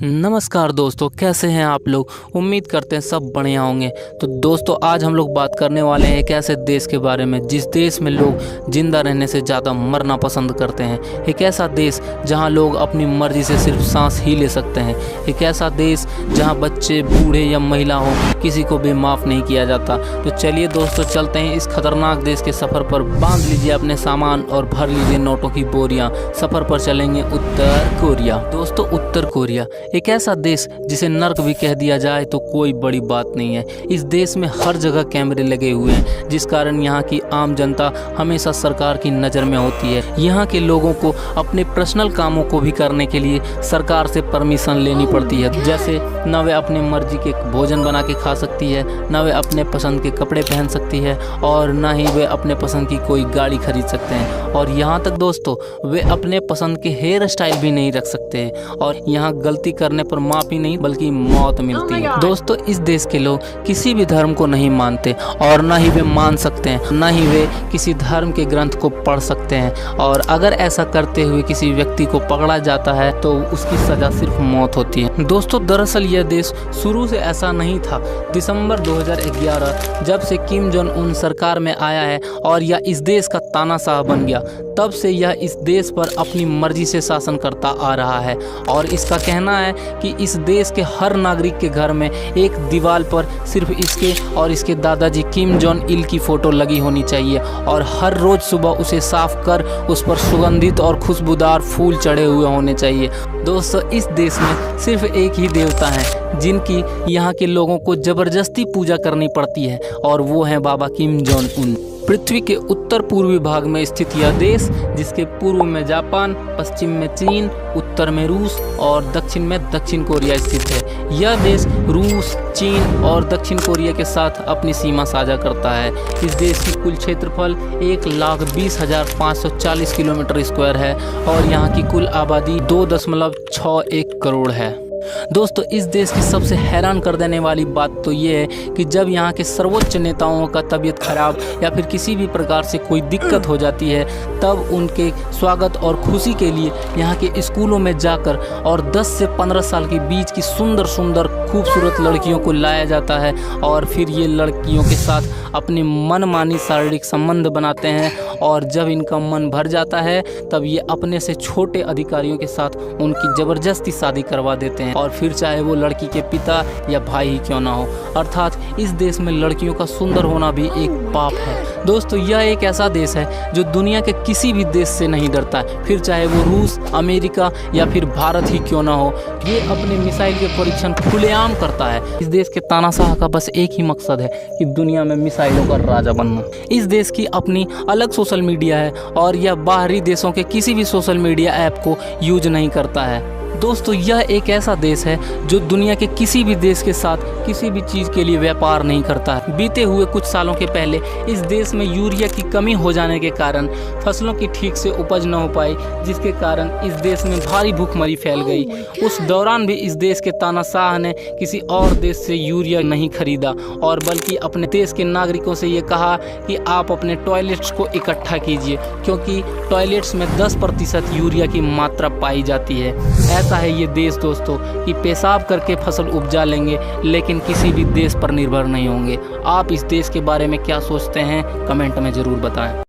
नमस्कार दोस्तों, कैसे हैं आप लोग। उम्मीद करते हैं सब बढ़िया होंगे। तो दोस्तों, आज हम लोग बात करने वाले हैं एक ऐसे देश के बारे में जिस देश में लोग जिंदा रहने से ज़्यादा मरना पसंद करते हैं। एक ऐसा देश जहां लोग अपनी मर्जी से सिर्फ सांस ही ले सकते हैं। एक ऐसा देश जहां बच्चे, बूढ़े या महिला हो, किसी को भी माफ़ नहीं किया जाता। तो चलिए दोस्तों, चलते हैं इस खतरनाक देश के सफ़र पर। बांध लीजिए अपने सामान और भर लीजिए नोटों की बोरियाँ। सफ़र पर चलेंगे उत्तर कोरिया। दोस्तों, उत्तर कोरिया एक ऐसा देश जिसे नर्क भी कह दिया जाए तो कोई बड़ी बात नहीं है। इस देश में हर जगह कैमरे लगे हुए हैं, जिस कारण यहाँ की आम जनता हमेशा सरकार की नज़र में होती है। यहाँ के लोगों को अपने पर्सनल कामों को भी करने के लिए सरकार से परमिशन लेनी पड़ती है। जैसे न वे अपनी मर्जी के भोजन बना के खा सकती है, न वे अपने पसंद के कपड़े पहन सकती है, और न ही वे अपने पसंद की कोई गाड़ी खरीद सकते हैं। और यहाँ तक दोस्तों, वे अपने पसंद के हेयर स्टाइल भी नहीं रख सकते। और यहाँ गलती करने पर माफ़ी नहीं बल्कि मौत मिलती है। दोस्तों, इस देश के लोग किसी भी धर्म को नहीं मानते और न ही वे मान सकते हैं, न ही वे किसी धर्म के ग्रंथ को पढ़ सकते हैं। और अगर ऐसा करते हुए किसी व्यक्ति को पकड़ा जाता है तो उसकी सज़ा सिर्फ मौत होती है। दोस्तों, दरअसल यह देश शुरू से ऐसा नहीं था। दिसंबर 2011 जब से किम जोंग उन सरकार में आया है और यह इस देश का तानाशाह बन गया, तब से यह इस देश पर अपनी मर्जी से शासन करता आ रहा है। और इसका कहना है कि इस देश के हर नागरिक के घर में एक दीवार पर सिर्फ इसके और इसके दादाजी किम जोंग इल की फ़ोटो लगी होनी चाहिए, और हर रोज़ सुबह उसे साफ कर उस पर सुगंधित और खुशबूदार फूल चढ़े हुए होने चाहिए। दोस्तों, इस देश में सिर्फ एक ही देवता है जिनकी यहाँ के लोगों को ज़बरदस्ती पूजा करनी पड़ती है, और वो हैं बाबा किम जोंग उन। पृथ्वी के उत्तर पूर्वी भाग में स्थित यह देश, जिसके पूर्व में जापान, पश्चिम में चीन, उत्तर में रूस और दक्षिण में दक्षिण कोरिया स्थित है। यह देश रूस, चीन और दक्षिण कोरिया के साथ अपनी सीमा साझा करता है। इस देश की कुल क्षेत्रफल 1,20,540 किलोमीटर स्क्वायर है और यहाँ की कुल आबादी 2.61 करोड़ है। दोस्तों, इस देश की सबसे हैरान कर देने वाली बात तो ये है कि जब यहाँ के सर्वोच्च नेताओं का तबीयत खराब या फिर किसी भी प्रकार से कोई दिक्कत हो जाती है, तब उनके स्वागत और खुशी के लिए यहाँ के स्कूलों में जाकर और 10 से 15 साल के बीच की सुंदर सुंदर खूबसूरत लड़कियों को लाया जाता है, और फिर ये लड़कियों के साथ अपनी मनमानी शारीरिक संबंध बनाते हैं। और जब इनका मन भर जाता है तब ये अपने से छोटे अधिकारियों के साथ उनकी ज़बरदस्ती शादी करवा देते हैं, और फिर चाहे वो लड़की के पिता या भाई ही क्यों ना हो। अर्थात इस देश में लड़कियों का सुंदर होना भी एक पाप है। दोस्तों, यह एक ऐसा देश है जो दुनिया के किसी भी देश से नहीं डरता है, फिर चाहे वो रूस, अमेरिका या फिर भारत ही क्यों ना हो। ये अपने मिसाइल के परीक्षण खुलेआम करता है। इस देश के तानाशाह का बस एक ही मकसद है कि दुनिया में मिसाइलों का राजा बनना। इस देश की अपनी अलग सोशल मीडिया है और यह बाहरी देशों के किसी भी सोशल मीडिया ऐप को यूज नहीं करता है। दोस्तों, यह एक ऐसा देश है जो दुनिया के किसी भी देश के साथ किसी भी चीज़ के लिए व्यापार नहीं करता है। बीते हुए कुछ सालों के पहले इस देश में यूरिया की कमी हो जाने के कारण फसलों की ठीक से उपज न हो पाई, जिसके कारण इस देश में भारी भूखमरी फैल गई। उस दौरान भी इस देश के तानाशाह ने किसी और देश से यूरिया नहीं खरीदा, और बल्कि अपने देश के नागरिकों से ये कहा कि आप अपने टॉयलेट्स को इकट्ठा कीजिए, क्योंकि टॉयलेट्स में 10% यूरिया की मात्रा पाई जाती है। ऐसा है ये देश दोस्तों कि पेशाब करके फसल उपजा लेंगे लेकिन किसी भी देश पर निर्भर नहीं होंगे। आप इस देश के बारे में क्या सोचते हैं, कमेंट में ज़रूर बताएं।